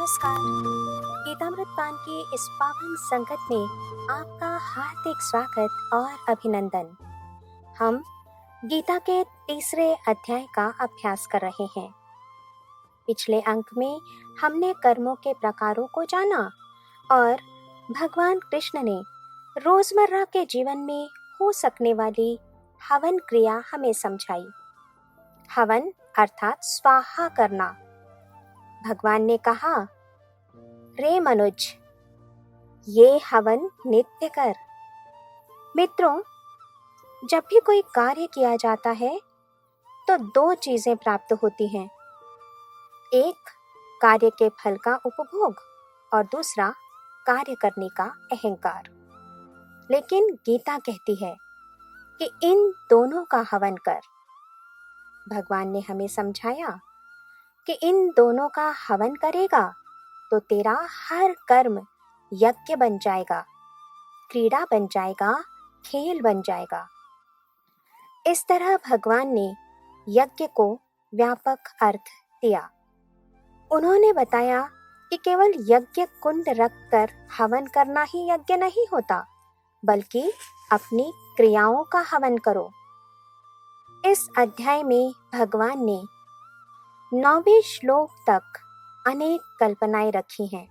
नमस्कार। गीतामृत पान की इस पावन संगत में आपका हार्दिक स्वागत और अभिनंदन। हम गीता के तीसरे अध्याय का अभ्यास कर रहे हैं। पिछले अंक में हमने कर्मों के प्रकारों को जाना और भगवान कृष्ण ने रोजमर्रा के जीवन में हो सकने वाली हवन क्रिया हमें समझाई। हवन अर्थात स्वाहा करना। भगवान ने कहा, रे मनुज, ये हवन नित्य कर। मित्रों, जब भी कोई कार्य किया जाता है तो दो चीजें प्राप्त होती हैं। एक, कार्य के फल का उपभोग और दूसरा, कार्य करने का अहंकार। लेकिन गीता कहती है कि इन दोनों का हवन कर। भगवान ने हमें समझाया कि इन दोनों का हवन करेगा तो तेरा हर कर्म यज्ञ बन जाएगा, क्रीड़ा बन जाएगा, खेल बन जाएगा। इस तरह भगवान ने यज्ञ को व्यापक अर्थ दिया। उन्होंने बताया कि केवल यज्ञ कुंड रखकर हवन करना ही यज्ञ नहीं होता, बल्कि अपनी क्रियाओं का हवन करो। इस अध्याय में भगवान ने 9वें श्लोक तक अनेक कल्पनाएं रखी हैं।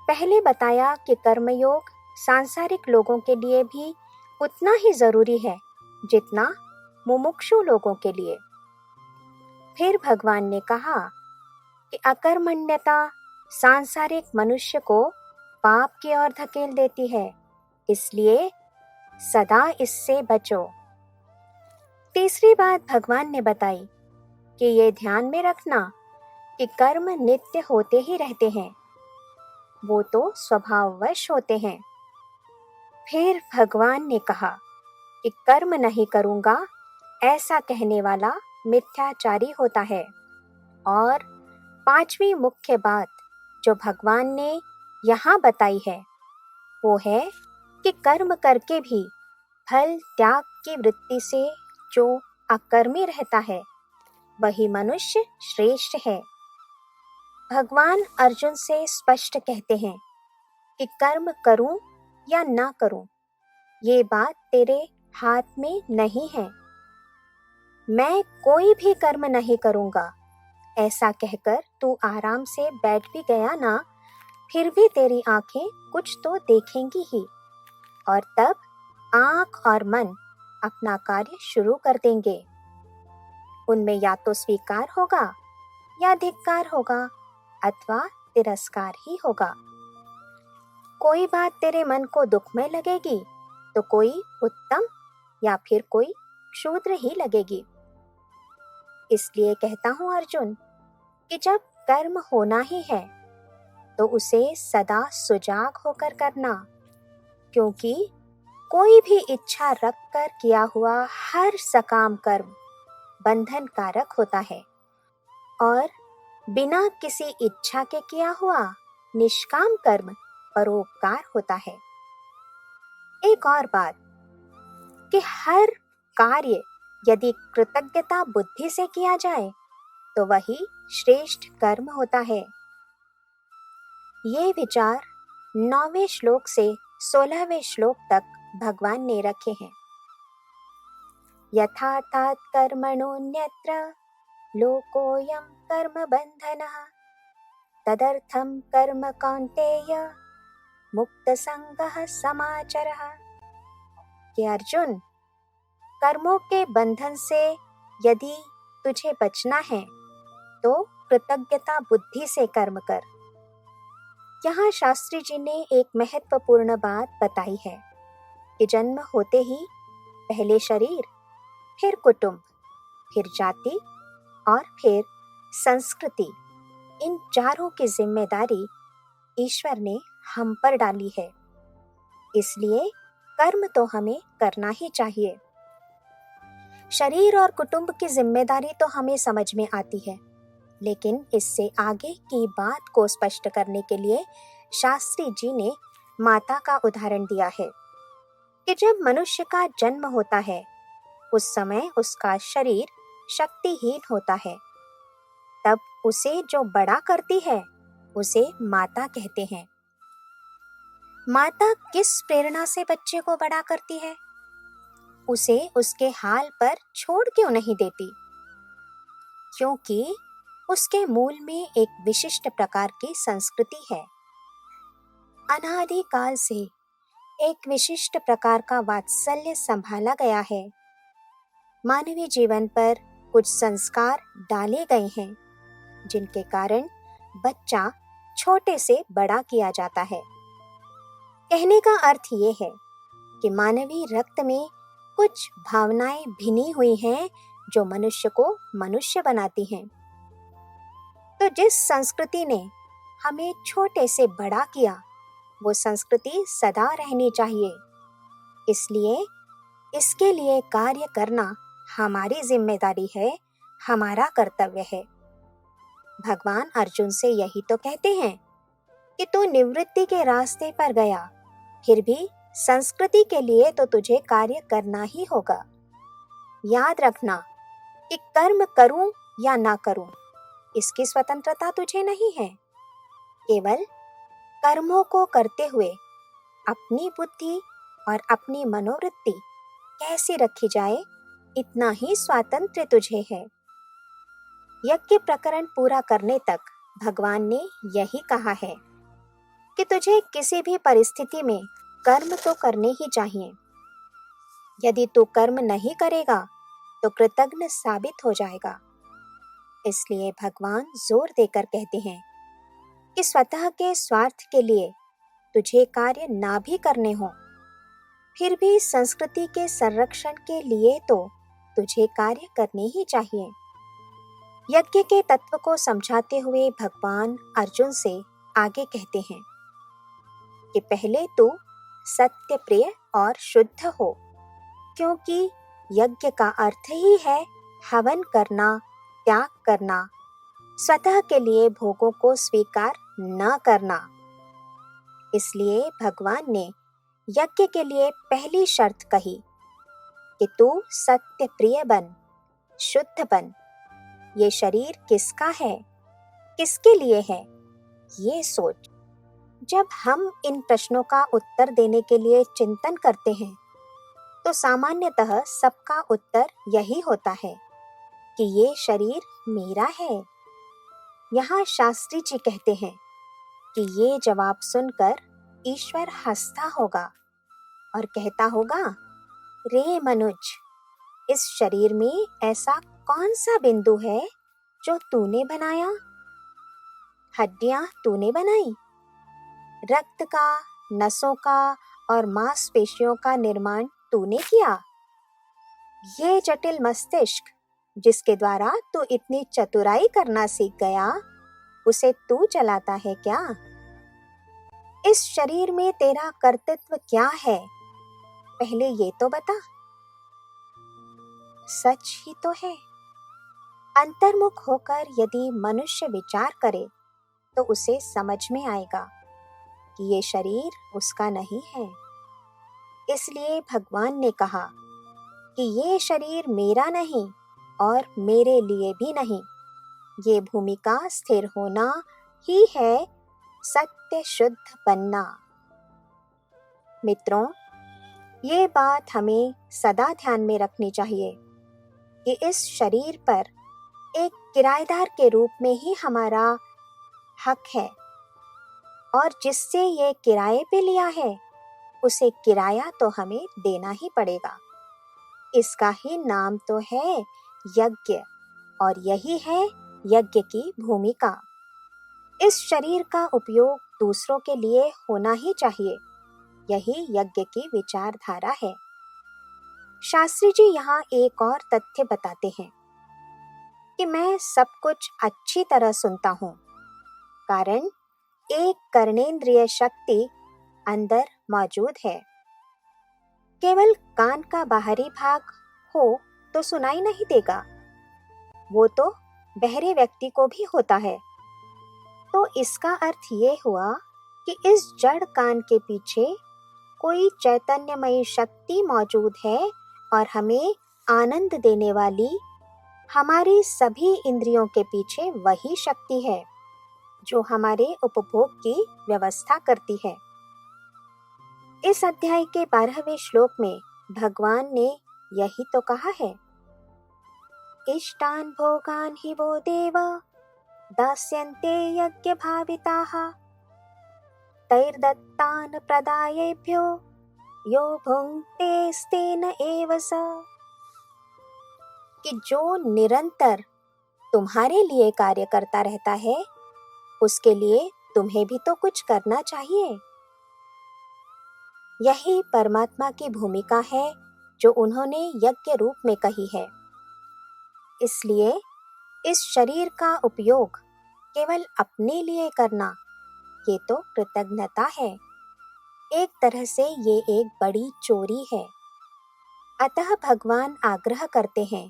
पहले बताया कि कर्मयोग सांसारिक लोगों के लिए भी उतना ही जरूरी है जितना मुमुक्षु लोगों के लिए। फिर भगवान ने कहा कि अकर्मण्यता सांसारिक मनुष्य को पाप की ओर धकेल देती है, इसलिए सदा इससे बचो। तीसरी बात भगवान ने बताई कि ये ध्यान में रखना कि कर्म नित्य होते ही रहते हैं, वो तो स्वभाववश होते हैं। फिर भगवान ने कहा कि कर्म नहीं करूंगा ऐसा कहने वाला मिथ्याचारी होता है। और पांचवी मुख्य बात जो भगवान ने यहाँ बताई है वो है कि कर्म करके भी फल त्याग की वृत्ति से जो अकर्मी रहता है वही मनुष्य श्रेष्ठ है। भगवान अर्जुन से स्पष्ट कहते हैं कि कर्म करूं या ना करूं, ये बात तेरे हाथ में नहीं है। मैं कोई भी कर्म नहीं करूंगा ऐसा कहकर तू आराम से बैठ भी गया ना, फिर भी तेरी आंखें कुछ तो देखेंगी ही, और तब आंख और मन अपना कार्य शुरू कर देंगे। उनमें या तो स्वीकार होगा या धिक्कार होगा अथवा तिरस्कार ही होगा। कोई बात तेरे मन को दुखमय लगेगी तो कोई उत्तम या फिर कोई क्षुद्र ही लगेगी। इसलिए कहता हूं अर्जुन कि जब कर्म होना ही है तो उसे सदा सुजाग होकर करना, क्योंकि कोई भी इच्छा रखकर किया हुआ हर सकाम कर्म बंधन कारक होता है और बिना किसी इच्छा के किया हुआ निष्काम कर्म परोपकार होता है। एक और बात कि हर कार्य यदि कृतज्ञता बुद्धि से किया जाए तो वही श्रेष्ठ कर्म होता है। ये विचार 9वें श्लोक से 16वें श्लोक तक भगवान ने रखे हैं। यथार्थात् कर्मणोऽन्यत्र लोकोऽयं कर्म बंधनः तदर्थं कर्म कौन्तेय मुक्त संगः समाचरः। कि अर्जुन, कर्मों के बंधन से यदि तुझे बचना है तो कृतज्ञता बुद्धि से कर्म कर। यहाँ शास्त्री जी ने एक महत्वपूर्ण बात बताई है कि जन्म होते ही पहले शरीर, फिर कुटुंब, फिर जाति और फिर संस्कृति, इन चारों की जिम्मेदारी ईश्वर ने हम पर डाली है। इसलिए कर्म तो हमें करना ही चाहिए। शरीर और कुटुंब की जिम्मेदारी तो हमें समझ में आती है, लेकिन इससे आगे की बात को स्पष्ट करने के लिए शास्त्री जी ने माता का उदाहरण दिया है कि जब मनुष्य का जन्म होता है उस समय उसका शरीर शक्तिहीन होता है। तब उसे जो बड़ा करती है उसे माता कहते हैं। माता किस प्रेरणा से बच्चे को बड़ा करती है? उसे उसके हाल पर छोड़ क्यों नहीं देती? क्योंकि उसके मूल में एक विशिष्ट प्रकार की संस्कृति है। अनादि काल से एक विशिष्ट प्रकार का वात्सल्य संभाला गया है। मानवीय जीवन पर कुछ संस्कार डाले गए हैं जिनके कारण बच्चा छोटे से बड़ा किया जाता है। कहने का अर्थ ये है कि मानवीय रक्त में कुछ भावनाएं भिनी हुई हैं जो मनुष्य को मनुष्य बनाती हैं। तो जिस संस्कृति ने हमें छोटे से बड़ा किया, वो संस्कृति सदा रहनी चाहिए। इसलिए इसके लिए कार्य करना हमारी जिम्मेदारी है, हमारा कर्तव्य है। भगवान अर्जुन से यही तो कहते हैं कि तू निवृत्ति के रास्ते पर गया, फिर भी संस्कृति के लिए तो तुझे कार्य करना ही होगा। याद रखना कि कर्म करूं या ना करूं, इसकी स्वतंत्रता तुझे नहीं है। केवल कर्मों को करते हुए अपनी बुद्धि और अपनी मनोवृत्ति कैसे रखी जाए, इतना ही स्वातंत्र्य तुझे है। यज्ञ प्रकरण पूरा करने तक भगवान ने यही कहा है कि तुझे किसी भी परिस्थिति में कर्म तो करने ही चाहिए। यदि तू कर्म नहीं करेगा तो कृतघ्न साबित हो जाएगा। इसलिए भगवान जोर देकर कहते हैं कि स्वतः के स्वार्थ के लिए तुझे कार्य ना भी करने हो, फिर भी संस्कृति के संरक्षण के लिए तो तुझे कार्य करने ही चाहिए। यज्ञ के तत्व को समझाते हुए भगवान अर्जुन से आगे कहते हैं कि पहले तू सत्य प्रिय और शुद्ध हो, क्योंकि यज्ञ का अर्थ ही है हवन करना, त्याग करना, स्वतः के लिए भोगों को स्वीकार न करना। इसलिए भगवान ने यज्ञ के लिए पहली शर्त कही कि तू सत्य प्रिय बन, शुद्ध बन। ये शरीर किसका है, किसके लिए है, ये सोच। जब हम इन प्रश्नों का उत्तर देने के लिए चिंतन करते हैं तो सामान्यतः सबका उत्तर यही होता है कि ये शरीर मेरा है। यहाँ शास्त्री जी कहते हैं कि ये जवाब सुनकर ईश्वर हंसता होगा और कहता होगा, रे मनुज, इस शरीर में ऐसा कौन सा बिंदु है जो तूने बनाया? हड्डियां तूने बनाई, रक्त का, नसों का और मांसपेशियों का निर्माण तूने किया। ये जटिल मस्तिष्क जिसके द्वारा तू इतनी चतुराई करना सीख गया, उसे तू चलाता है क्या? इस शरीर में तेरा कर्तव्य क्या है, पहले ये तो बता। सच ही तो है। अंतर्मुख होकर यदि मनुष्य विचार करे तो उसे समझ में आएगा कि ये शरीर उसका नहीं है। इसलिए भगवान ने कहा कि ये शरीर मेरा नहीं और मेरे लिए भी नहीं। ये भूमि का स्थिर होना ही है सत्य शुद्ध बनना। मित्रों, ये बात हमें सदा ध्यान में रखनी चाहिए कि इस शरीर पर एक किराएदार के रूप में ही हमारा हक है और जिससे ये किराए पे लिया है उसे किराया तो हमें देना ही पड़ेगा। इसका ही नाम तो है यज्ञ और यही है यज्ञ की भूमिका। इस शरीर का उपयोग दूसरों के लिए होना ही चाहिए, यही यज्ञ की विचारधारा है। शास्त्री जी यहाँ एक और तथ्य बताते हैं कि मैं सब कुछ अच्छी तरह सुनता हूँ, कारण एक कर्णेंद्रिय शक्ति अंदर मौजूद है। केवल कान का बाहरी भाग हो तो सुनाई नहीं देगा, वो तो बहरे व्यक्ति को भी होता है। तो इसका अर्थ ये हुआ कि इस जड़ कान के पीछे कोई चैतन्यमयी शक्ति मौजूद है और हमें आनंद देने वाली हमारी सभी इंद्रियों के पीछे वही शक्ति है जो हमारे उपभोग की व्यवस्था करती है। इस अध्याय के 12वें श्लोक में भगवान ने यही तो कहा है, इष्टान भोगान हि वो देव दास्यन्ते यज्ञ भाविताः तैर्दत्तान प्रदायेभ्यो यो भुङ्क्तेस्तेन एव स। कि जो निरंतर तुम्हारे लिए कार्य करता रहता है, उसके लिए तुम्हें भी तो कुछ करना चाहिए। यही परमात्मा की भूमिका है जो उन्होंने यज्ञ रूप में कही है। इसलिए इस शरीर का उपयोग केवल अपने लिए करना, ये तो कृतज्ञता है। एक तरह से ये एक बड़ी चोरी है। अतः भगवान आग्रह करते हैं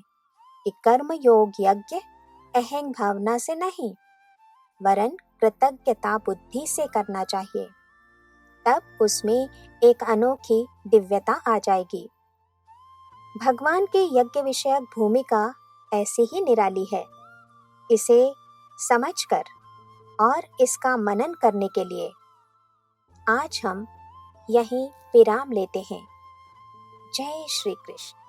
कि कर्म योग यज्ञ अहंग भावना से नहीं, वरन कृतज्ञता बुद्धि से करना चाहिए। तब उसमें एक अनोखी दिव्यता आ जाएगी। भगवान की यज्ञ विषयक भूमिका ऐसी ही निराली है। इसे समझकर और इसका मनन करने के लिए आज हम यहीं विराम लेते हैं। जय श्री कृष्ण।